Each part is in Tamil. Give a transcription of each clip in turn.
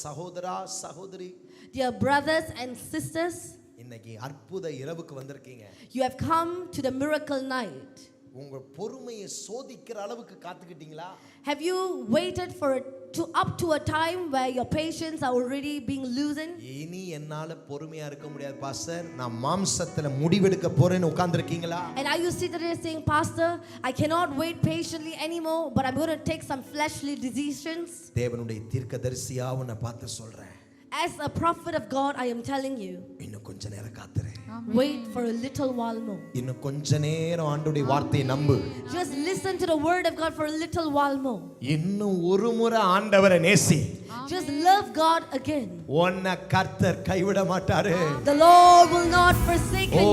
சகோதரா சகோதரி, dear brothers and sisters, இன்னைக்கு அற்புத இரவுக்கு வந்திருக்கீங்க. you have come to the miracle night. உங்க பொறுமையை சோதிக்கிற அளவுக்கு காத்துக்கிட்டீங்களா? Have you waited for up to a time where your patience are already being loosened? இனி என்னால பொறுமையா இருக்க முடியாது பாஸ்டர், நான் மாம்சத்துல முடிவெடுக்க போறேன்னு உட்கார்ந்திருக்கீங்களா? And are you sitting there saying, Pastor, I cannot wait patiently anymore, but I'm going to take some fleshly decisions? தேவனுடைய தீர்க்கதரிசியா உன்னை பார்த்து சொல்றேன், As a prophet of God, I am telling you, இன்னும் கொஞ்ச நேரம் காத்துரு. wait for a little while more. இன்னும் கொஞ்ச நேரம் ஆண்டவருடைய வார்த்தையை நம்பு. Just listen to the word of God for a little while more. இன்னும் ஒரு முறை ஆண்டவரை நேசி. Just love God again. உன்னை கர்த்தர் கைவிட மாட்டாரு. The Lord will not forsake you.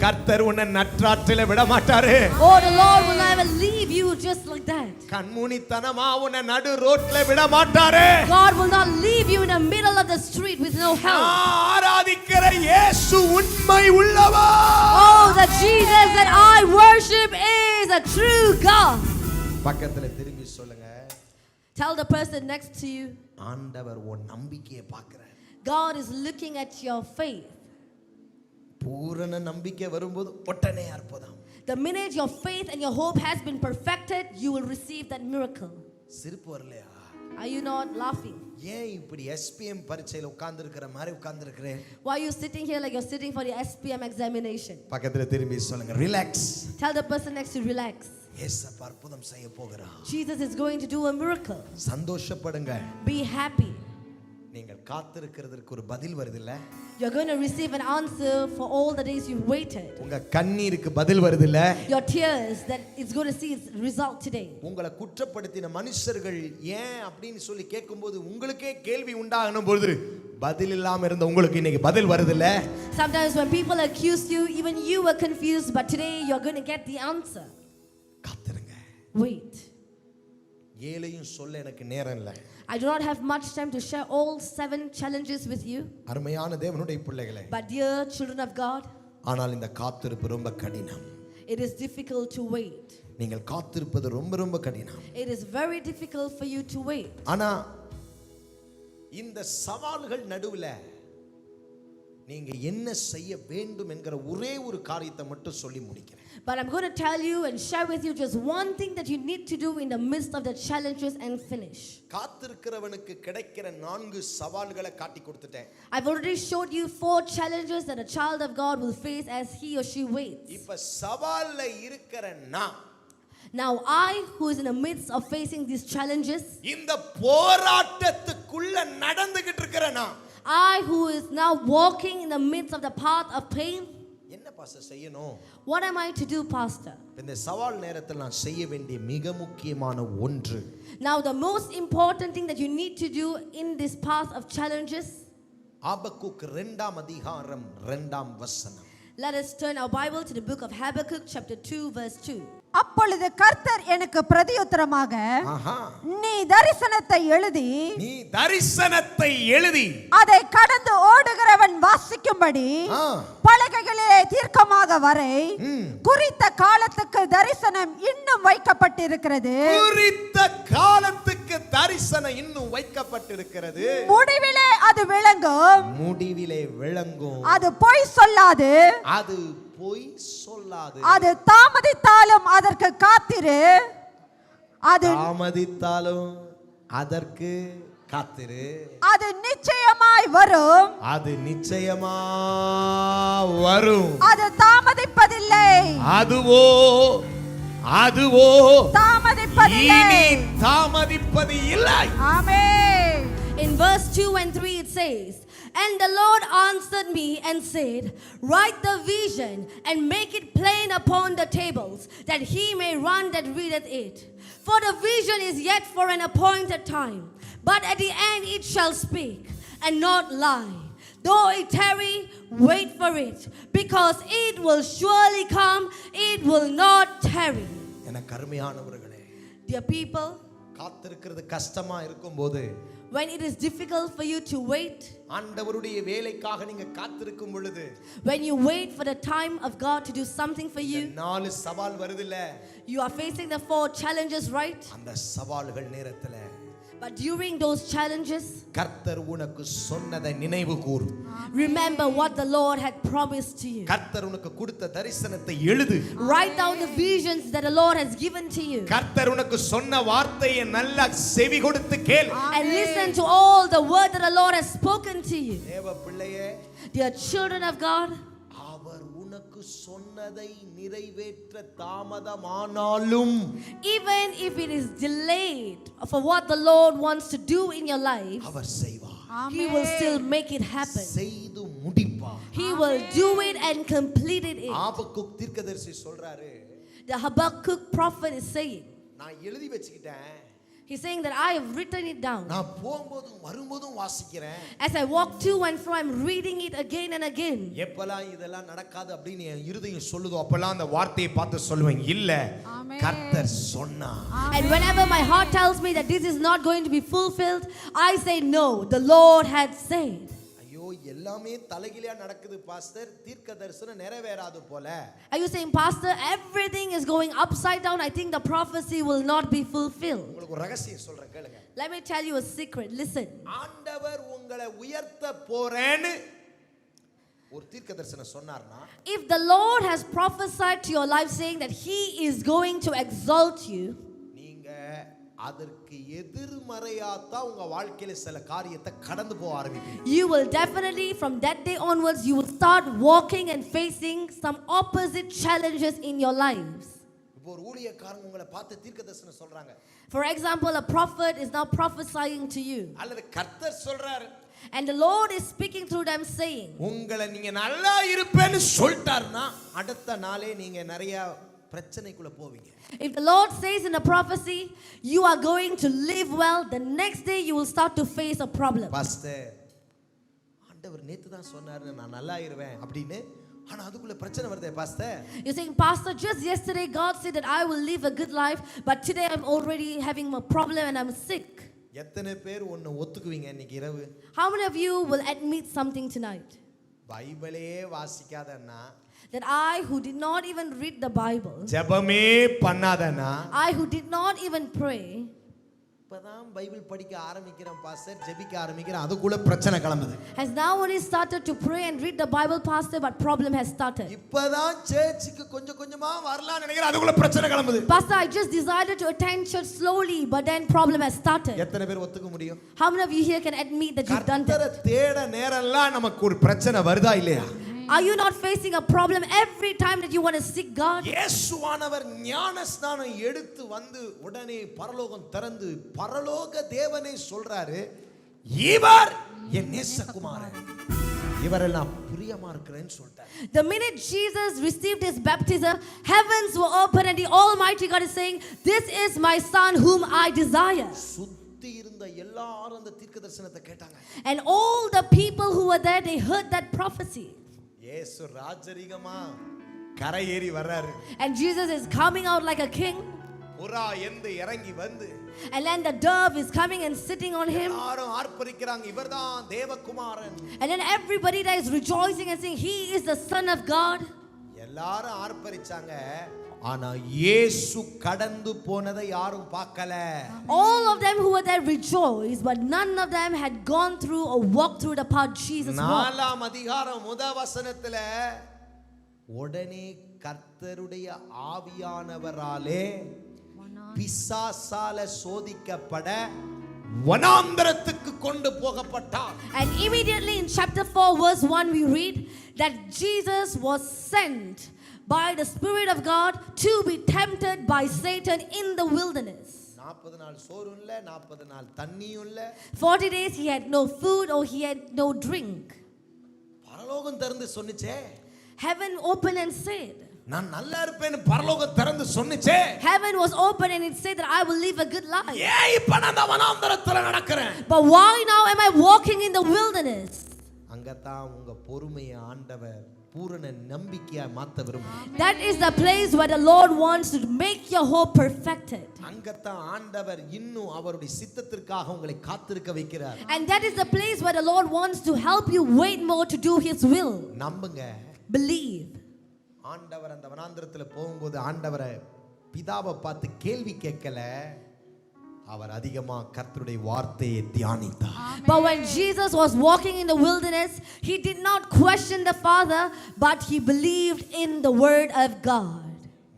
கர்த்தர் உன்னை நற்றாற்றில விட மாட்டாரு. Oh, the Lord will never leave you just like that. கண்மூனித்தனமா உன்னை நடு ரோட்ல விட மாட்டாரு. God will not leave you in the middle of the street with no help. ஆராதிக்கிற இயேசு உண்மை உள்ளவர். Oh, the Jesus that I worship is a true God. பக்கத்துல திரும்பி சொல்லுங்க. Tell the person next to you, ஆண்டவர் உன் நம்பிக்கையை பார்க்கிறார். God is looking at your faith. பூரண நம்பிக்கை வரும்போது உடனே அற்புதம். The minute your faith and your hope has been perfected, you will receive that miracle. சிரிப்பு வரலையா? Are you not laughing? ஏன் இப்படி SPM பரீட்சையில உட்கார்ந்திருக்கிற மாதிரி உட்கார்ந்திருக்கிறேன்? Why are you sitting here like you're sitting for the SPM examination? பக்கத்துல திரும்பி சொல்லுங்க, relax. Tell the person next to you, relax. இயேசு அற்புதம் செய்ய போகிறார். Jesus is going to do a miracle. சந்தோஷப்படுங்க. Be happy. நீங்கள் காத்திருக்கிறதுக்கு ஒரு பதில் வருது இல்ல? You're going to receive an answer for all the days you've waited. உங்க கண்ணீருக்கு பதில் வருது இல்ல? Your tears that it's going to see its result today. உங்களை குற்றப்படுத்தின மனுஷர்கள் ஏன் அப்படினு சொல்லி கேட்கும்போது உங்களுக்கே கேள்வி உண்டாகணும் பொழுது பதில் இல்லாம இருந்த உங்களுக்கு இன்னைக்கு பதில் வருது இல்ல? Sometimes when people accuse you, even you were confused, but today you're going to get the answer. காத்திருங்க. Wait. ஏழையும் சொல்ல எனக்கு நேரம் இல்லை. I do not have much time to share all 7 challenges with you. அருமையான தேவனுடைய பிள்ளைகளே. But dear children of God, ஆனால் இந்த காத்திருப்பு ரொம்ப கடினம். it is difficult to wait. நீங்கள் காத்திருப்பது ரொம்ப ரொம்ப கடினம். It is very difficult for you to wait. ஆனா இந்த சவால்கள் நடுவுல நீங்க என்ன செய்ய வேண்டும் என்கிற ஒரே ஒரு காரியத்தை மட்டும் சொல்லி முடிக்கிறேன். But I'm going to tell you and share with you just one thing that you need to do in the midst of the challenges and finish. காத்திருக்கிறவனுக்கு கிடைக்கிற 4 சவால்களை காட்டி கொடுத்துட்டேன். I've already showed you 4 challenges that a child of God will face as he or she waits. இப்ப சவால்ல இருக்கிற நான், Now I who is in the midst of facing these challenges, இந்த போராட்டத்துக்குள்ள நடந்துகிட்டு இருக்கிற நான், I who is now walking in the midst of the path of pain, என்ன பாஸ்டர் செய்யணும்? what am I to do, pastor? இந்த சவால் நேரத்தில் நான் செய்ய வேண்டிய மிக முக்கியமான ஒன்று, Now the most important thing that you need to do in this path of challenges, ஆபக்குக் 2ஆம் அதிகாரம் 2ஆம் வசனம். let us turn our Bible to the book of Habakkuk chapter 2 verse 2. அப்பொழுது கர்த்தர் எனக்கு பிரதியுத்தரமாக, நீ தரிசனத்தை எழுதி அதை கடந்து ஓடுகிறவன் வாசிக்கும்படி பலகைகளிலே தீர்க்கமாக வரை குறித்த காலத்துக்கு தரிசனம் இன்னும் வைக்கப்பட்டிருக்கிறது. குறித்த காலத்துக்கு தரிசனம் இன்னும் வைக்கப்பட்டிருக்கிறது. முடிவிலே அது விளங்கும். முடிவிலே விளங்கும். அது பொய் சொல்லாது. அது பொய் சொல்லாது. அது தாமதித்தாலும் அதற்கு காத்திரு. அது தாமதித்தாலும் அதற்கு காத்திரு. அது நிச்சயமாய் வரும். அது நிச்சயமா வரும். அது தாமதிப்பதில்லை. அதுவோ தாமதிப்பதில்லை. தாமதிப்பது இல்லை. ஆமென். In verse 2 and 3 it says, and the Lord answered me and said, write the vision and make it plain upon the tables, that he may run that readeth it. For the vision is yet for an appointed time, but at the end it shall speak and not lie. Though it tarry, wait for it, because it will surely come, it will not tarry. எனக்கு அருமையானவர்களே, Dear people, காத்திருக்கிறது கஷ்டமா இருக்கும்போது, when it is difficult for you to wait, ஆண்டவருடைய வேலைக்காக நீங்க காத்திருக்கும் பொழுது, when you wait for the time of God to do something for you, 4 சவால் வருதுல, you are facing the 4 challenges, right? அந்த சவால்கள் நேரத்துல But during those challenges, கர்த்தர் உனக்கு சொன்னதை நினைவு கூர். remember what the Lord had promised to you. கர்த்தர் உனக்கு கொடுத்த தரிசனத்தை எழுது. Write down the visions that the Lord has given to you. கர்த்தர் உனக்கு சொன்ன வார்த்தையை நல்லா செவி கொடுத்து கேள். And listen to all the word that the Lord has spoken to you. தேவ பிள்ளையே, Dear children of God, அவர் உனக்கு சொன்னதை நிறைவேற்ற தாமதமானாலும் even if it is delayed for what the Lord wants to do in your life, அவர் செய்வார். He will still make it happen. செய்து முடிப்பார். He will do it and complete it. ஆபக்குக் தீர்க்கதரிசி சொல்றாரு, The Habakkuk prophet is saying, நான் எழுதி வச்சுக்கிட்டேன், he's saying that I have written it down. நான் போகும்போதும் வரும்போதும் வாசிக்கிறேன். As I walk to and fro, I'm reading it again and again. எப்பலாம் இதெல்லாம் நடக்காது அப்படின்னு என் இருதயம் சொல்லுதோ அப்பலாம் அந்த வார்த்தையை பார்த்து சொல்லுவேன், இல்ல கர்த்தர் சொன்னார். And whenever my heart tells me that this is not going to be fulfilled, I say no, the Lord had said. ஐயோ எல்லாமே தலைகீழா நடக்குது பாஸ்டர், தீர்க்க தரிசனம் நிறைவேறாது போல. Are you saying, Pastor, everything is going upside down? I think the prophecy will not be fulfilled. உங்களுக்கு ஒரு ரகசியம் சொல்றேன் கேளுங்க. Let me tell you a secret. Listen. ஆண்டவர் உங்களை உயர்த்த போறேன்னு ஒரு தீர்க்க தரிசனம் சொன்னார்னா, If the Lord has prophesied to your life saying that He is going to exalt you, நீங்க அதற்கு எதிர்மறையாத்தான் உங்க வாழ்க்கையில சில காரியத்தை கடந்து போக ஆரம்பிப்பீங்க. you will definitely from that day onwards you will start walking and facing some opposite challenges in your lives. இப்போ ஒரு ஊழியக்காரங்க உங்களை பார்த்து தீர்க்க தரிசனம் சொல்றாங்க. For example, a prophet is now prophesying to you. அல்லது கர்த்தர் சொல்றாரு, And the Lord is speaking through them saying, உங்களை நீங்க நல்லா இருப்பேன்னு சொல்லிட்டாருன்னா அடுத்த நாளே நீங்க நிறைய பிரச்சனைக்குள்ள போவீங்க. if the Lord says in a prophecy, you are going to live well, the next day you will start to face a problem. Pastor, ஆண்டவர் நேத்து தான் சொன்னாரு நான் நல்லா இருவேன் அப்படின்னு, ஆனா அதுக்குள்ள பிரச்சனை வருதே pastor. You're saying, Pastor, just yesterday God said that I will live a good life, but today I'm already having a problem and I'm sick. எத்தனை பேர் ஒன்னு ஒத்துக்குவீங்க இன்னைக்கு இரவு? How many of you will admit something tonight? பைபிளே வாசிக்காதன்னா, That I who did not even read the Bible, ஜெபமே பண்ணாதன்னா, I who did not even pray, இப்பதான் பைபிள் படிக்க ஆரம்பிக்கிறேன் பாஸ்டர், ஜெபிக்க ஆரம்பிக்கிறேன், அதுக்குள்ள பிரச்சனை கிளம்புது. has now only started to pray and read the Bible, Pastor, but problem has started. இப்பதான் சர்ச்சுக்கு கொஞ்சம் கொஞ்சமா வரலாம்னு நினைக்கிறேன், அதுக்குள்ள பிரச்சனை கிளம்புது. Pastor, I just decided to attend church slowly, but then problem has started. எத்தனை பேர் ஒத்துக்க முடியும்? How many of you here can admit that you've done கர்த்தரை that? தேட நேரம்லாம் நமக்கு ஒரு பிரச்சனை வருதா இல்லையா? Are you not facing a problem every time that you want to seek God? இயேசுவானவர் ஞானஸ்நானம் எடுத்து வந்து உடனே பரலோகம் திறந்து பரலோக தேவனே சொல்றாரு, இவர் என் நேசகுமாரன், இவரெல்லாம் பிரியமா இருக்கிறேன்னு சொல்றாரு. The minute Jesus received his baptism, heavens were open and the Almighty God is saying, this is my son whom I desire. சுத்தி இருந்த எல்லாரும் அந்த தீர்க்கதரிசனத்தை கேட்டாங்க. And all the people who were there, they heard that prophecy. இயேசு ராஜரிகமா கரை ஏறி வர்றாரு. And Jesus is coming out like a king. புறா எந்த இறங்கி வந்து, And then the dove is coming and sitting on him. எல்லாரும் ஆர்ப்பரிக்கிறாங்க, இவர்தான் தேவகுமாரன். And then everybody there is rejoicing and saying, he is the Son of God. எல்லாரும் ஆர்ப்பரிச்சாங்க, ஆனா இயேசு கடந்து போனதை யாரும் பார்க்கல. All of them who were there rejoiced, but none of them had gone through or walked through the path Jesus walked. 4ஆம் அதிகாரம் முதல் வசனத்துல, உடனே கர்த்தருடைய ஆவியானவராலே பிசாசால சோதிக்கப்பட வனாந்தரத்துக்கு கொண்டு போகப்பட்டார். And immediately in chapter 4 verse 1 we read that Jesus was sent by the Spirit of God to be tempted by Satan in the wilderness. 40 நாள் சோறும் இல்ல, 40 நாள் தண்ணியும் இல்ல. 40 days he had no food or he had no drink. பரலோகம் திறந்து சொன்னுச்சே, Heaven opened and said, நான் நல்லா இருப்பேன்னு பரலோகம் திறந்து சொன்னுச்சே, heaven was open and it said that I will live a good life. ஏன் இப்ப நான் அந்த வனாந்தரத்துல நடக்கிறேன்? But why now am I walking in the wilderness? அங்கதான் உங்க பொறுமையை ஆண்டவர் பூரண நம்பிக்கையா மாத்த விரும்புகிறார். That is the place where the Lord wants to make your hope perfected. அங்கதான் ஆண்டவர் இன்னும் அவருடைய சித்தத்திற்காக உங்களை காத்திருக்க வைக்கிறார். And that is the place where the Lord wants to help you wait more to do his will. நம்புங்க. Believe. ஆண்டவர் அந்த வனாந்தரத்துல போகும்போது ஆண்டவரை பிதாவை பார்த்து கேள்வி கேட்கல, அவர் அதிகமா கர்த்தருடைய வார்த்தையை தியானித்தார். But when Jesus was walking in the wilderness, he did not question the Father, but he believed in the word of God.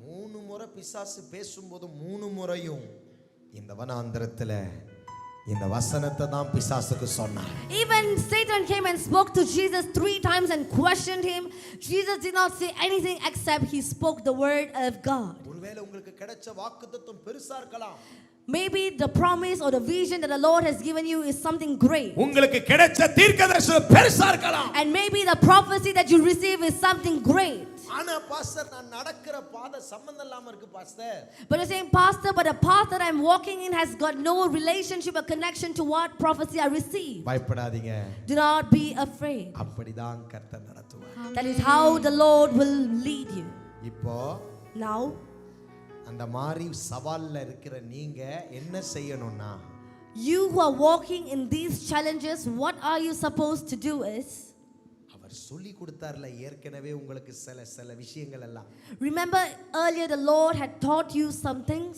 3 முறை பிசாசு பேசும்போது 3 முறையும் இந்த வனாந்தரத்துல இந்த வசனத்தை தான் பிசாசுக்கு சொன்னார். Even Satan came and spoke to Jesus 3 times and questioned him. Jesus did not say anything except he spoke the word of God. ஒருவேளை உங்களுக்கு கிடைச்ச வாக்குத்தத்தம் பெருசா இருக்கலாம். Maybe the promise or the vision that the Lord has given you is something great. உங்களுக்கு கிடைச்ச தீர்க்கதரிசனம் பெருசா இருக்கலாம். And maybe the prophecy that you receive is something great. ஆனா பாஸ்டர் நான் நடக்கிற பாதை சம்பந்தம் இல்லாம இருக்கு pastor. But you're saying, Pastor, but the path that I'm walking in has got no relationship or connection to what prophecy I received. பயப்படாதீங்க. Do not be afraid. அப்படிதான் கர்த்தர் நடத்துவார். That is how the Lord will lead you. இப்போ Now, அந்த மாதிரி சவால்ல இருக்கிற நீங்க என்ன செய்யணும்னா, you who are walking in these challenges, what are you supposed to do is, அவர் சொல்லி கொடுத்தார்ல ஏற்கனவே உங்களுக்கு சில விஷயங்கள் எல்லாம். remember earlier the Lord had taught you some things.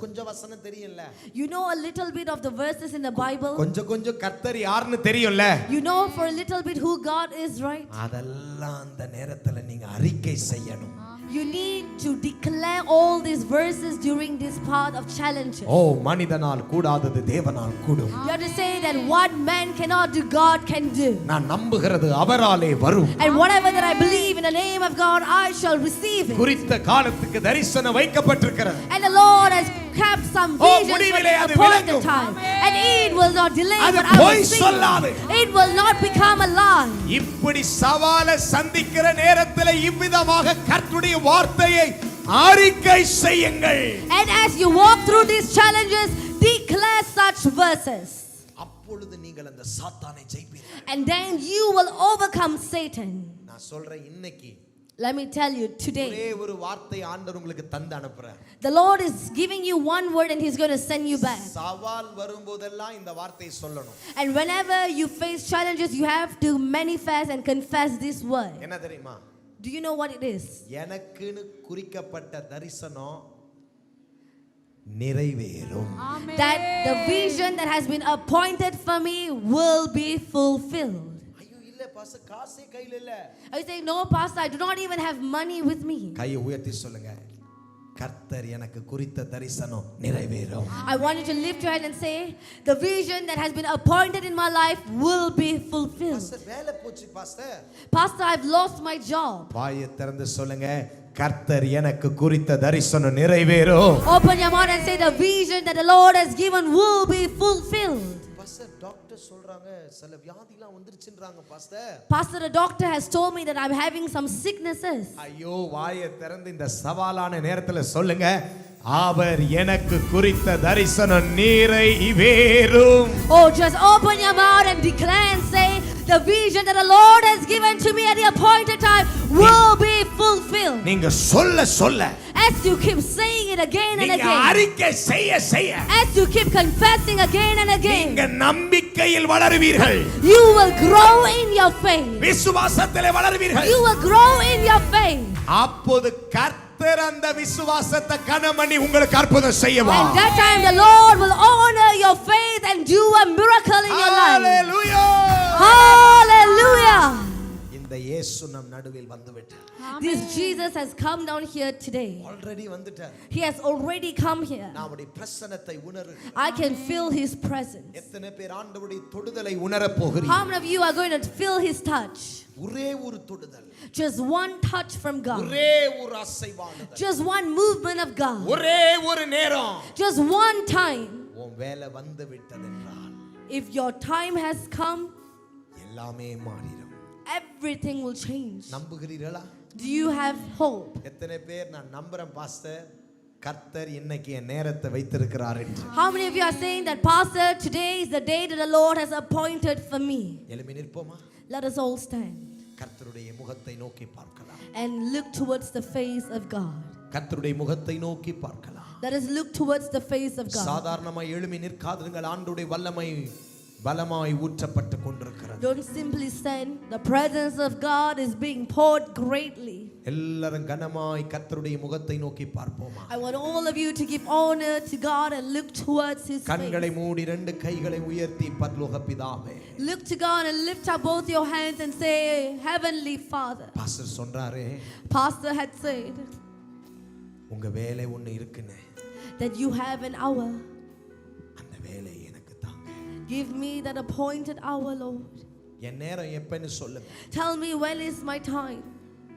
கொஞ்சம் வசனம் தெரியும்ல. You know a little bit of the verses in the Bible. கொஞ்சம் கர்த்தர் யாருன்னு தெரியும்ல. You know for a little bit who God is, right? அதெல்லாம் அந்த நேரத்துல நீங்க அறிக்கை செய்யணும். You need to declare all these verses during this part of challenges. ஓ மனிதனால் கூடாதது தேவனால் கூடும். You have to say that what man cannot do, God can do. நான் நம்புகிறது அவராலே வரும். And whatever that I believe in the name of God, I shall receive it. குறித்த காலத்துக்கு தரிசனம் வைக்கப்பட்டிருக்கிறது. And the Lord has kept some visions for முடிவிலே the அது appointed விளங்கும். time. And it will not delay, அது but I will பொய் speak. சொல்லாது. It will not become a lie. இப்படி சவாலை சந்திக்கிற நேரத்தில் இவ்விதமாக கர்த்தருடைய வார்த்தையை அறிக்கை செய்யுங்கள். And as you walk through these challenges, declare such verses. அப்பொழுது நீங்கள் அந்த சாத்தானை ஜெயிப்பீர்கள். And then you will overcome Satan. நான் சொல்றேன் இன்னைக்கு Let me tell you today, ஒரே ஒரு வார்த்தை ஆண்டவர் உங்களுக்கு தந்து அனுப்புறார். the Lord is giving you one word and he's going to send you back. சவால் வரும்போதெல்லாம் இந்த வார்த்தையை சொல்லணும். And whenever you face challenges, you have to manifest and confess this word. என்ன தெரியுமா? Do you know what it is? எனக்குன்னு குறிக்கப்பட்ட தரிசனம் நிறைவேறும். That the vision that has been appointed for me will be fulfilled. ஐயோ இல்ல பாஸ்டர் காசே கையில இல்ல. Are you saying, no pastor, I do not even have money with me? கையை உயர்த்தி சொல்லுங்க. கர்த்தர் எனக்கு குறித்த தரிசனம் நிறைவேறும். I want you to lift your hand and say, the vision that has been appointed in my life will be fulfilled. Pastor வேலை போச்சு pastor. Pastor, I've lost my job. வாயை திறந்து சொல்லுங்க, கர்த்தர் எனக்கு குறித்த தரிசனம் நிறைவேறும். Open your mouth and say, the vision that the Lord has given will be fulfilled. Pastor doctor சொல்றாங்க சில வியாதிலாம் வந்துருச்சுன்றாங்க pastor. Pastor, the doctor has told me that I'm having some sicknesses. ஐயோ வாயை திறந்து இந்த சவாலான நேரத்துல சொல்லுங்க, அவர் எனக்கு குறித்த தரிசனம் நிறைவேறும். Oh, just open your mouth and declare and say, the vision that the Lord has given to me at the appointed time will be fulfilled. நீங்க சொல்ல As you keep saying it again and நீங்க again, அறிக்கை செய்ய as you keep confessing again and again, நீங்க நம்பிக்கையில் வளருவீர்கள். you will grow in your faith. விசுவாசத்திலே வளருவீர்கள். You will grow in your faith. அப்போது கர்த்தர் அந்த விசுவாசத்தை கனமணி உங்களுக்கு அற்புதம் செய்வார். And that time the Lord will honor your faith and do a miracle in your life. Hallelujah. Hallelujah. இந்த இயேசு நம் நடுவில் வந்து விட்டார். This Jesus has come down here today. Already வந்துட்டார். He has already come here. நம்முடைய பிரசன்னத்தை உணரு. I can feel his presence. எத்தனை பேர் ஆண்டவருடைய தொடுதலை உணரப் போகிறீர்கள்? How many of you are going to feel his touch? ஒரே ஒரு தொடுதல். Just one touch from God. ஒரே ஒரு அசைவானது. Just one movement of God. ஒரே ஒரு நேரம். Just one time. உன் வேலை வந்து விட்டதென்றால் If your time has come, எல்லாமே மாறிடும். everything will change. நம்புகிறீர்களா? Do you have hope? எத்தனை பேர் நான் நம்புறேன் பாஸ்டர், கர்த்தர் இன்னைக்கு என் நேரத்தை வைத்திருக்கிறார் என்று? How many of you are saying that, Pastor, today is the day that the Lord has appointed for me? எழும்பி நிற்போமா? Let us all stand கர்த்தருடைய முகத்தை நோக்கி பார்க்கலாம். and look towards the face of God. கர்த்தருடைய முகத்தை நோக்கி பார்க்கலாம். Let us look towards the face of God. சாதாரணமா எழும்பி நிற்காதீர்கள். ஆண்டவருடைய வல்லமை பலமாய் ஊற்றப்பட்டு கொண்டிருக்கிறது. Don't simply stand. The presence of God is being poured greatly. எல்லாரும் கனமாய் கர்த்தருடைய முகத்தை நோக்கி பார்ப்போமா. I want all of you to give honor to God and look towards His கண்களை face. மூடி ரெண்டு கைகளை உயர்த்தி பரலோக பிதாவே. Look to God and lift up both your hands and say, Heavenly Father. Pastor சொன்னாரே, Pastor had said உங்க வேலை ஒண்ணு இருக்குன்னு, that you have an hour. அந்த வேலை எனக்கு தாங்க. Give me that appointed hour, Lord. என் நேரம் எப்பன்னு சொல்லுங்க. Tell me when is my time.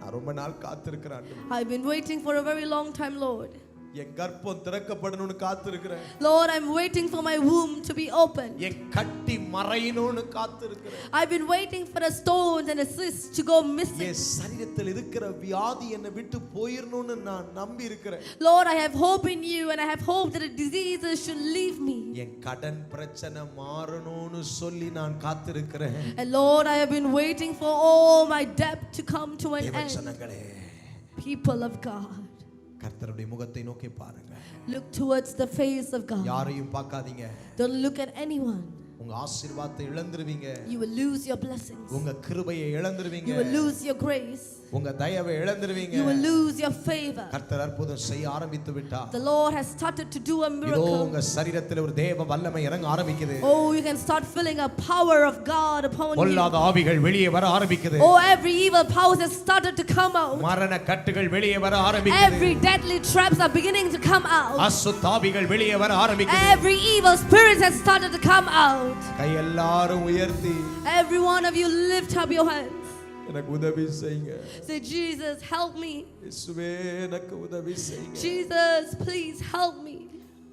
நான் ரொம்ப நாள் காத்திருக்கிறேன். I've been waiting for a very long time, Lord. என் கர்ப்பம் திறக்கப்படணும்னு காத்திருக்கிறேன். Lord, I'm waiting for my womb to be opened. என் கட்டி மறையணும்னு காத்திருக்கிறேன். I've been waiting for the stones and the cysts to go missing. என் சரீரத்தில் இருக்கிற வியாதி என்னை விட்டு போயிரணும்னு நான் நம்பி இருக்கிறேன். Lord, I have hope in you and I have hope that the diseases should leave me. என் கடன் பிரச்சனை மாறணும்னு சொல்லி நான் காத்திருக்கிறேன். And Lord, I have been waiting for all my debt to come to an end. தேவஜனங்களே, People of God, கர்த்தருடைய முகத்தை நோக்கி பாருங்க. look towards the face of God. யாரையும் பார்க்காதீங்க. Don't look at anyone. உங்க ஆசீர்வாதத்தை இழந்துருவீங்க. You will lose your blessings. உங்க கிருபையை இழந்துருவீங்க. You will lose your grace. உங்க தயவை இழந்துருவீங்க. You will lose your favor. கர்த்தர் அற்புதம் செய்ய ஆரம்பித்து விட்டார். The Lord has started to do a இதோ miracle. உங்க சரீரத்தில் ஒரு தேவ வல்லமை இறங்க ஆரம்பிக்குது. Oh, you can start feeling a power of God upon you. பொல்லாத ஆவிகள் வெளியே வர ஆரம்பிக்குது. Oh, every evil powers has started to come out. மரண கட்டுகள் வெளியே வர ஆரம்பிக்குது. Every deadly traps are beginning to come out. அசுத்த ஆவிகள் வெளியே வர ஆரம்பிக்குது. Every evil spirit has started to come out. கை எல்லாரும் உயர்த்தி Every one of you lift up your hands. எனக்கு உதவி செய்யுங்க. Say, Jesus, help me. இயேசுவே எனக்கு உதவி செய்யுங்க. Jesus, please help me.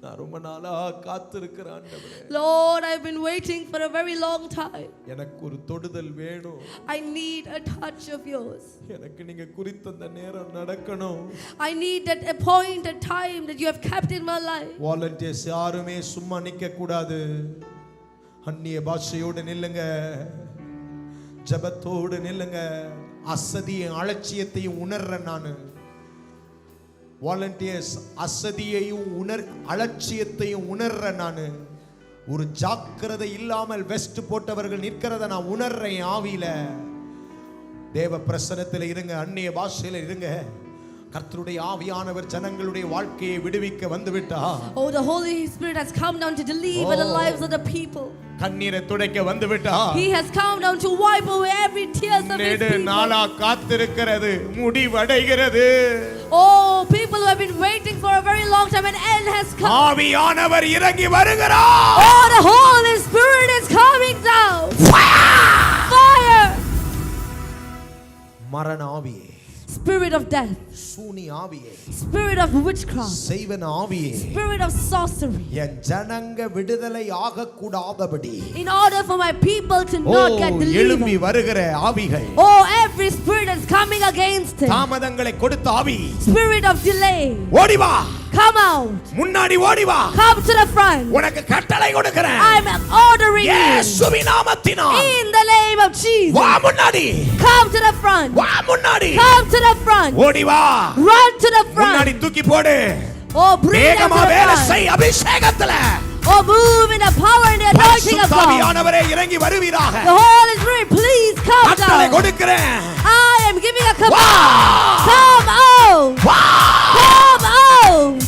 நான் ரொம்ப நாளா காத்திருக்கிறேன் ஆண்டவரே. Lord, I've been waiting for a very long time. எனக்கு ஒரு தொடுதல் வேணும். I need a touch of yours. எனக்கு நீங்க குறித்த அந்த நேரம் நடக்கணும். I need that appointed time that you have kept in my life. Volunteers யாருமே சும்மா நிக்க கூடாது. அந்நிய பாஷையோடு நில்லுங்க, ஜெபத்தோடு நில்லுங்க. அசதியும் அலட்சியத்தையும் உணர்றேன் நானு. வாலண்டியர்ஸ் அசதியையும் அலட்சியத்தையும் உணர்றேன் நானு. ஒரு ஜாக்கிரதை இல்லாமல் வெஸ்ட் போட்டவர்கள் நிற்கிறத நான் உணர்றேன் ஆவியில. தேவ பிரசன்னத்தில் இருங்க, அந்நிய பாஷையில இருங்க. கர்த்தருடைய ஆவியானவர் ஜனங்களுடைய வாழ்க்கையை விடுவிக்க வந்துவிட்டார். Oh, the Holy Spirit has come down to deliver the lives of the people. கண்ணீரை துடைக்க வந்துவிட்டார். He has come down to wipe away every tears of his people. நாளா காத்திருக்கிறது முடிவடைகிறது. Oh, people who have been waiting for a very long time, an end has come. ஆவியானவர் இறங்கி வருகிறார். Oh, the Holy Spirit is coming down. Fire. மரண ஆவியே, Spirit of death, சூனி ஆவியே, spirit of witchcraft, செய்வன ஆவியே, spirit of sorcery, என் ஜனங்க விடுதலை ஆகக்கூடாதபடி, in order for my people to not get எழும்பி delivered. வருகிற ஆவிகள், Oh, every spirit that's coming against him, தாமதங்களை கொடுத்த ஆவி, spirit of delay, ஓடி வா, come out, முன்னாடி ஓடி வா, come to the front. உனக்கு கட்டளை கொடுக்கிறேன். I'm ordering you இயேசுவின் நாமத்தினால் in the name of Jesus. வா முன்னாடி, Come to the front. வா முன்னாடி, Come to the front. ஓடி வா, Run to the முன்னாடி front. தூக்கி போடு. Oh, bring them வேகமா to the வேலை front. செய் அபிஷேகத்துல. Oh, move in the power and the anointing of God. பரிசுத்தாவியானவரே இறங்கி வருவீராக. The Holy Spirit, please come கட்டளை down. கொடுக்கிறேன். I am giving a command. வா, Come out. வா. Come out.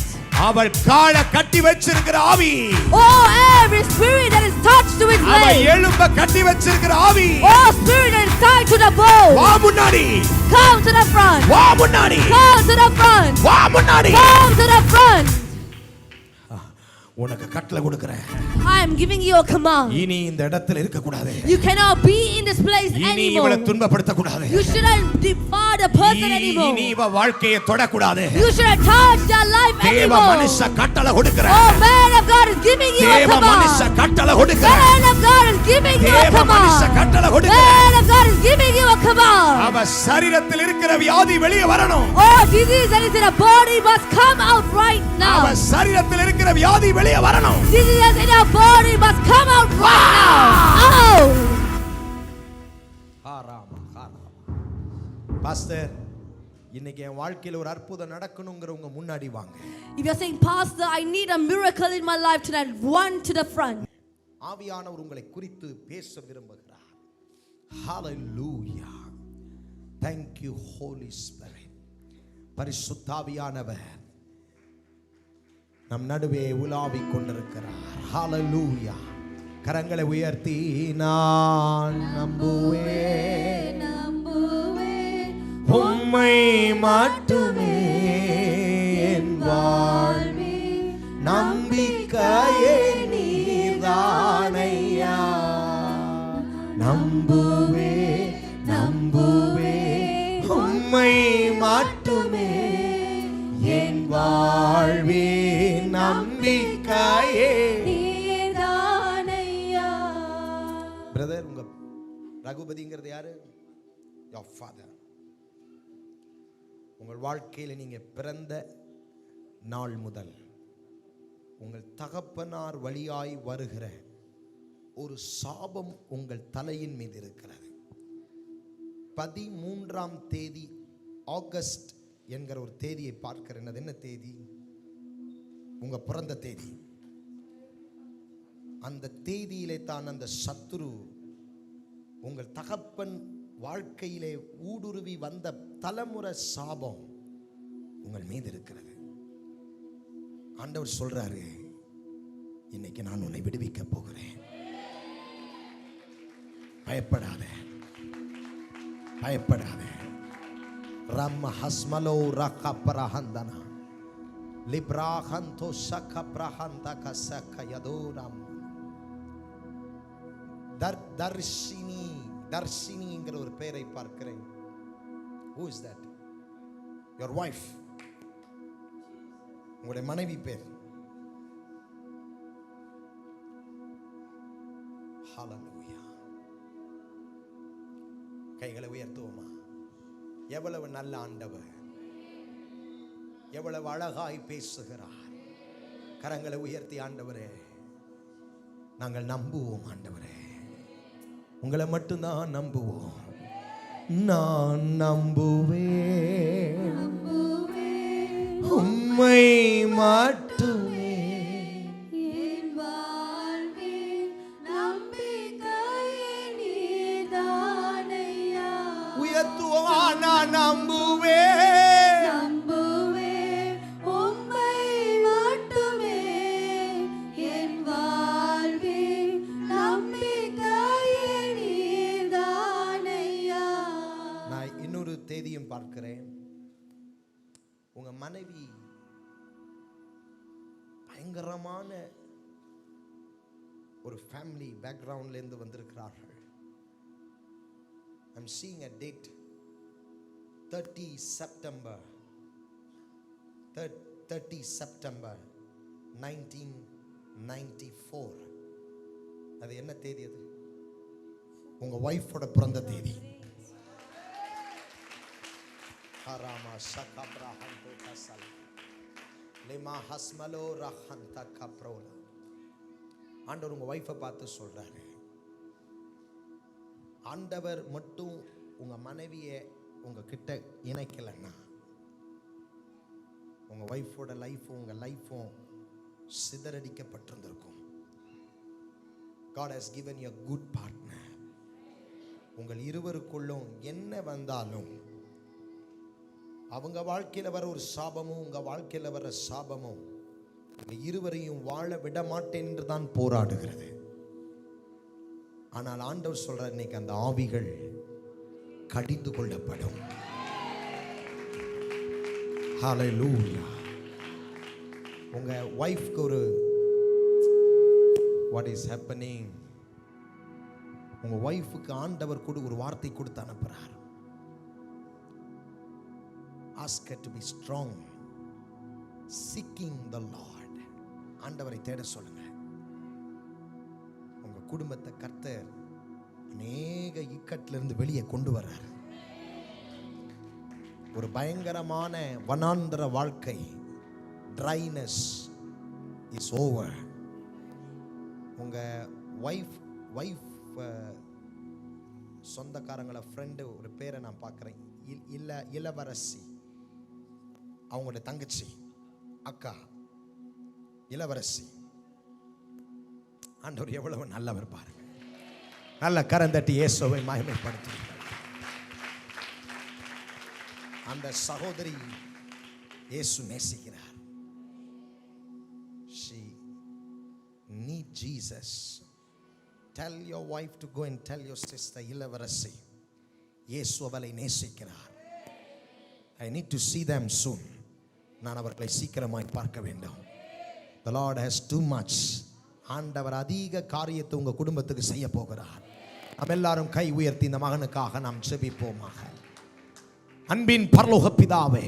அவள் காலை கட்டி வச்சிருக்கிற ஆவி, Oh, every spirit that is touched to his அவள் leg. எலும்ப கட்டி வச்சிருக்கிற ஆவி, Oh, spirit that is tied to the bone. வா முன்னாடி, Come to the front. வா முன்னாடி, Come to the front. வா முன்னாடி. Come to the front. உனக்கு கட்டளை கொடுக்கிறேன். I am giving you a command. இனி இந்த இடத்துல இருக்க கூடாது. You cannot be in this place இனி anymore. இவளை துன்பப்படுத்த கூடாது. You shouldn't defile the person anymore. இனி இவ வாழ்க்கையை தொட கூடாது. You shouldn't touch their life தேவ anymore. மனுஷ கட்டளை கொடுக்கிறேன். Oh, man of God is giving you a தேவ மனுஷ command. கட்டளை கொடுக்கிறேன். Man of God is giving you a தேவ மனுஷ command. கட்டளை கொடுக்கிறேன். Man of God is giving you a command. அவ சரீரத்தில் இருக்கிற வியாதி வெளியே வரணும். Oh, disease that is in a body must come out right now. அவ சரீரத்தில் இருக்கிற வியாதி வெளியே வரணும். Disease in your body must come out right now. Oh. Pastor, இன்னைக்கு என் வாழ்க்கையில ஒரு அற்புதம் நடக்கணும்ங்கறவங்க முன்னாடி வாங்க. If you're saying, Pastor, I need a miracle in my life tonight, run to the front. ஆவியானவர் உங்களை குறித்து பேச விரும்புகிறார். ஹalleluya. Thank you Holy Spirit. பரிசுத்த ஆவியானவர் நம் நடுவே உலாவிக் கொண்டிருக்கிறார். ஹalleluya. கரங்களை உயர்த்தி நான் நம்புவேன் உம்மை மட்டுமே என் வாழ்வில் நம்பிக்கையே நீர்தானையா. நம்புவேன் உம்மை மட்டுமே என் வாழ்வில் நம்பிக்கையே நீர்தானையா. பிரதர், உங்க ரகுபதிங்கிறது யாரு? your father. உங்கள் வாழ்க்கையில் நீங்க பிறந்த நாள் முதல் உங்கள் தகப்பனார் வழியாய் வருகிற ஒரு சாபம் உங்கள் தலையின் மீது இருக்கிறது. 13ஆம் தேதி ஆகஸ்ட் என்கிற ஒரு தேதியை பார்க்கிறேன். அது என்ன தேதி? உங்க பிறந்த தேதி. அந்த தேதியிலே தான் அந்த சத்துரு உங்கள் தகப்பன் வாழ்க்கையிலே ஊடுருவி வந்த தலைமுறை சாபம் உங்கள் மீது இருக்கிறது. ஆண்டவர் சொல்றாரு, இன்னைக்கு நான் உன்னை விடுவிக்க போகிறேன். பயப்படாதே. ரம்ம ஹஸ்மலோ ரக பிரஹந்தனா லிப்ராஹந்தோ சக பிரஹந்த கசக யதோரம். தர்ஷினிங்கிற ஒரு பெயரை பார்க்கிறேன். Who is that? Your wife. உங்களுடைய மனைவி பேர். ஹalleluya. கைகளை உயர்த்துவோமா? எவ்வளவு நல்ல ஆண்டவர், எவ்வளவு அழகாய் பேசுகிறார். கரங்களை உயர்த்தி, ஆண்டவரே நாங்கள் நம்புவோம். ஆண்டவரே உங்களை மட்டும்தான் நம்புவோம். நான் நம்புவேன் உம்மை மட்டுமே என் வாழ்வில் நம்பிக்கையே நீர்தானையா. உயர்த்துவா. நான் நம்புவேன் உம்மை மட்டுமே என் வாழ்வில் நம்பிக்கையே நீர்தானையா. நான் இன்னொரு தேதியும் பார்க்கிறேன். உங்க மனைவி பயங்கரமான ஒரு ஃபேமிலி பேக்ரவுண்ட்ல இருந்து வந்திருக்கிறார்கள். I'm seeing a date 30 September 1994. அது என்ன தேதி? அது உங்க வைஃபோட பிறந்த தேதி. ஹராமா சகப்ரஹந்தோ கசல் லிமா ஹஸ்மலோ ரஹந்த கப்ரோலா. ஆண்டவர் உங்க வைஃபை பார்த்து சொல்றாரு, ஆண்டவர் மட்டும் உங்க மனைவியை உங்க கிட்ட இணைக்கலன்னா உங்க வைஃபோட லைஃபும் உங்க லைஃபும் சிதறடிக்கப்பட்டிருந்திருக்கும். God has given you a good partner. உங்கள் இருவருக்குள்ளும் என்ன வந்தாலும், அவங்க வாழ்க்கையில் வர ஒரு சாபமும் உங்க வாழ்க்கையில் வர சாபமும் உங்க இருவரையும் வாழ விட மாட்டேன் என்று தான் போராடுகிறது. ஆனால் ஆண்டவர் சொல்றார், இன்னைக்கு அந்த ஆவிகள் கடிந்து கொள்ளப்படும். ஹalleluya. உங்க வைஃப்க்கு ஒரு what is happening, உங்க வைஃப்க்கு ஆண்டவர் கூட ஒரு வார்த்தை கொடுத்து அனுப்புறார். Ask her to be strong, seeking the Lord. ஆண்டவரை தேட சொல்லுங்க. உங்க குடும்பத்தை கர்த்தர் அநேக இக்கட்டிலிருந்து வெளியே கொண்டு வர்றார். ஒரு பயங்கரமான வனாந்தர வாழ்க்கை, ட்ரைனஸ் இஸ் ஓவர். உங்க வைஃப் சொந்தக்காரங்கள ஃப்ரெண்டு ஒரு பேரை நான் பார்க்குறேன். இளவரசி, அவங்களோட தங்கச்சி, அக்கா, இளவரசி. ஆண்டவர் எவ்வளவு நல்லவர் பாருங்க. நல்ல கரந்தட்டி இயேசுவை மகிமைப்படுத்துகிறார். அந்த சகோதரி இயேசு நேசிக்கிறார். She need Jesus. Tell your wife to go and tell your sister இளவரசி இயேசு அவளை நேசிக்கிறார். I need to see them soon. நான் அவர்களை சீக்கிரமாய் பார்க்க வேண்டும். The Lord has too much. ஆண்டவர் அதிக காரியத்தை உங்க குடும்பத்துக்கு செய்ய போகிறார். நாம் எல்லாரும் கை உயர்த்தி இந்த மகனுக்காக நாம் ஜெபிப்போமாக. அன்பின் பரலோக பிதாவே,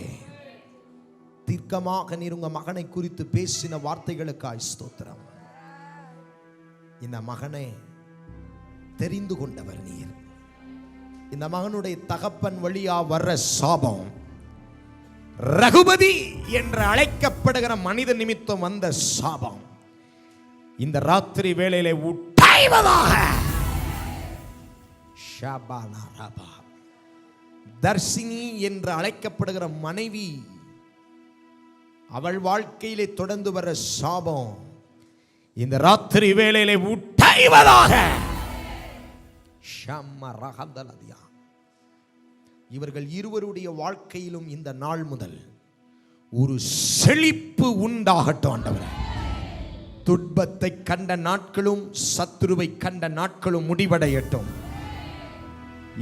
தீர்க்கமாக நீர் உங்க மகனை குறித்து பேசின வார்த்தைகளுக்காய் ஸ்தோத்திரம். இந்த மகனை தெரிந்து கொண்டவர் நீர். இந்த மகனுடைய தகப்பன் வழியா வர்ற சாபம் ரகுபதி என்று அழைக்கப்படுகிற மனித நிமித்தம் வந்த சாபம் இந்த ராத்திரி வேளையிலே உடைவதாக. தர்சினி என்று அழைக்கப்படுகிற மனைவி, அவள் வாழ்க்கையிலே தொடர்ந்து வர சாபம் இந்த ராத்திரி வேளையிலே உடைவதாக. இவர்கள் இருவருடைய வாழ்க்கையிலும் இந்த நாள் முதல் ஒரு செழிப்பு உண்டாகட்டும் ஆண்டவரே. துன்பத்தை கண்ட நாட்களும் சத்துருவை கண்ட நாட்களும் முடிவடையட்டும்.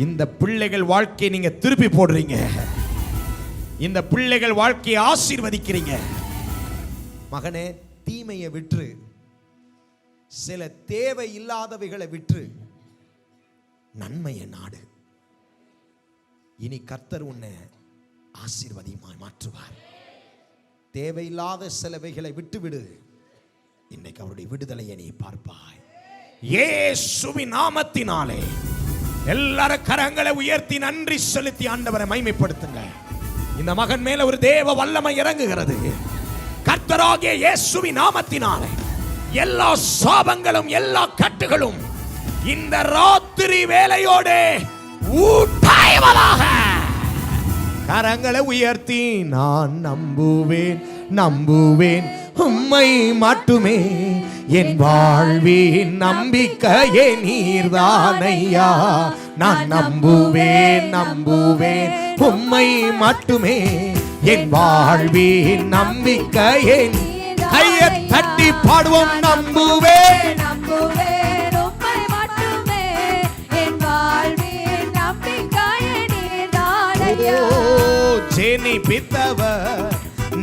இந்த பிள்ளைகள் வாழ்க்கையை நீங்க திருப்பி போடுறீங்க. இந்த பிள்ளைகள் வாழ்க்கையை ஆசீர்வதிக்கிறீங்க. மகனே, தீமையை விற்று, சில தேவை இல்லாதவைகளை விற்று நன்மையை நாடு. இனி கர்த்தர் உன்னை ஆசீர்வதியுமாய் மாற்றுவார். தேவையில்லாத சிலவைகளை விட்டுவிடு. இன்னைக்கு அவருடைய விடுதலையை நீ பார்ப்பாய். இயேசுவின் நாமத்தினாலே எல்லாரும் கரங்களை உயர்த்தி நன்றி செலுத்தி ஆண்டவரை மகிமைப்படுத்துங்க. இந்த மகன் மேல ஒரு தேவ வல்லமை இறங்குகிறது. கர்த்தராகிய இயேசுவின் நாமத்தினாலே எல்லா சாபங்களும் எல்லா கட்டுகளும் இந்த ராத்திரி வேளையோடு ஊட்டாய்வதாக. கரங்களை உயர்த்தி நான் நம்புவேன் நம்புவேன் உம்மை மட்டுமே, என் வாழ்வின் நம்பிக்கையே நீர்தானையா. நான் நம்புவேன் நம்புவேன் உம்மை மட்டுமே, என் வாழ்வின் நம்பிக்கையே. கையை தட்டி பாடுவோம். நம்புவேன் நம்புவேன் உம்மை மட்டுமே, என் வாழ்வின் நம்பிக்கையே நீர்தானையா. ஜெனிபித்தவர்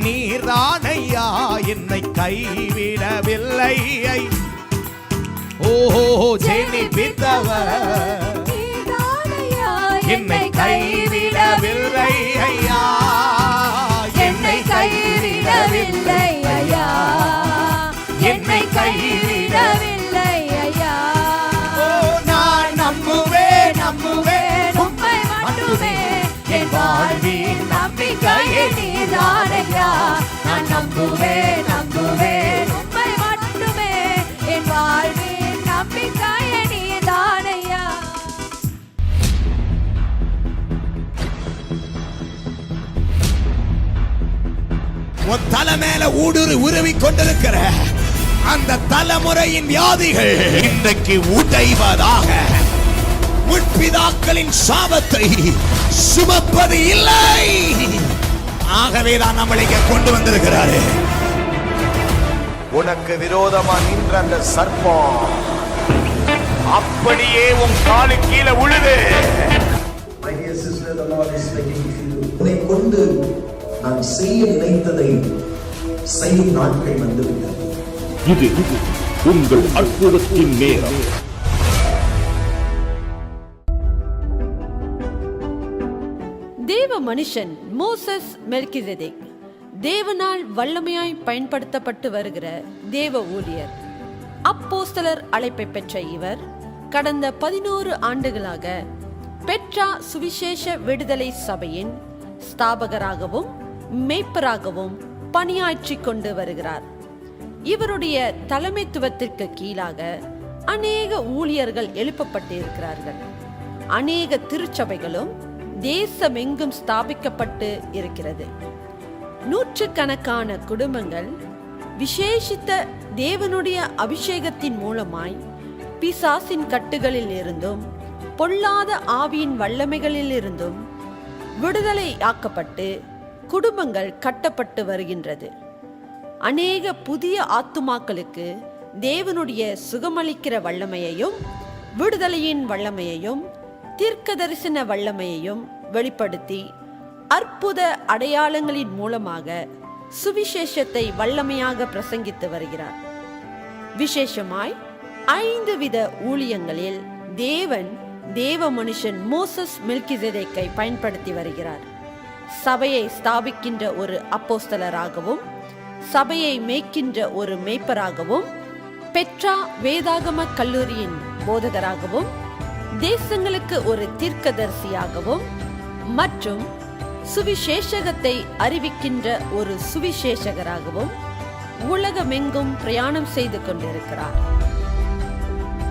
நீர்தானையா, என்னை கைவிடவில்லை. ஓஹோ, ஜெனிபித்தவர் நீர்தானையா, என்னை கைவிடவில்லை ஐயா. என்னை கைவிடவில்லை ஐயா, என்னை கைவிடவில்லை ஐயா. ஓ, நான் நம்புவேன் நம்புவேன் உம்மை மட்டுமே, என் வாழ்வின் நம்பிக்கையே நீர்தானையா. நான் நம்புவேன் நம்புவேன் உம்மை மட்டுமே, என் வாழ்வின் நம்பிக்கையே நீர்தானையா. உன் தலை மேல ஊடுரு உருவி கொண்டிருக்கிற அந்த தலைமுறையின் வியாதிகள் இன்றைக்கு உடைவதாக. முற்பிதாக்களின் சாபத்தை சுமப்பது இல்லை. ஆகவேதான் நம்மளை கொண்டு வந்திருக்கிறாரு. உனக்கு விரோதமா நின்ற அந்த சர்ப்பம் அப்படியே உன் காலு கீழே உழுது. உன்னை கொண்டு நான் செய்ய நினைத்ததை செய்யும் நாட்கள் வந்துவிட்டது. இது உங்கள் அற்புதத்தின் நேரம். தேவ மனுஷன் மோசஸ் மெல்கிசேதேக் தேவனால் வல்லமையாய் பயன்படுத்தப்பட்டு வருகிற தேவ ஊழியர். அப்போஸ்தலர் அழைப்பை பெற்ற இவர் கடந்த 11 ஆண்டுகளாக பெட்ரா சுவிசேஷ விடுதலை சபையின் ஸ்தாபகராகவும் மேய்ப்பராகவும் பணியாற்றிக் கொண்டு வருகிறார். இவருடைய தலைமைத்துவத்திற்கு கீழாக அநேக ஊழியர்கள் எழுப்பப்பட்டு இருக்கிறார்கள். அநேக திருச்சபைகளும் தேசமெங்கும் ஸ்தாபிக்கப்பட்டு இருக்கிறது. நூற்றுக்கணக்கான குடும்பங்கள் விசேஷித்த தேவனுடைய அபிஷேகத்தின் மூலமாய் பிசாசின் கட்டுகளில் இருந்தும் பொல்லாத ஆவியின் வல்லமைகளில் இருந்தும் விடுதலையாக்கப்பட்டு குடும்பங்கள் கட்டப்பட்டு வருகின்றது. அநேக புதிய ஆத்துமாக்களுக்கு தேவனுடைய சுகமளிக்கிற வல்லமையையும் விடுதலையின் வல்லமையையும் தீர்க்கதரிசன வல்லமையையும் வெளிப்படுத்தி அற்புத அடையாளங்களின் மூலமாக சுவிசேஷத்தை வல்லமையாக பிரசங்கித்து வருகிறார். விசேஷமாய் 5 வித ஊழியங்களில் தேவன் தேவ மனுஷன் மோசஸ் மெல்கிசேதேக்கை பயன்படுத்தி வருகிறார். சபையை ஸ்தாபிக்கின்ற ஒரு அப்போஸ்தலராகவும், சபையை மேய்க்கின்ற ஒரு மேய்ப்பராகவும், பெட்ரா வேதாகம கல்லூரியின் போதகராகவும், தேசங்களுக்கு ஒரு தீர்க்கதரிசியாகவும் மற்றும் சுவிசேஷகத்தை அறிவிக்கின்ற ஒரு சுவிசேஷகராகவும் உலகமெங்கும் பிரயாணம் செய்து கொண்டிருக்கிறார்.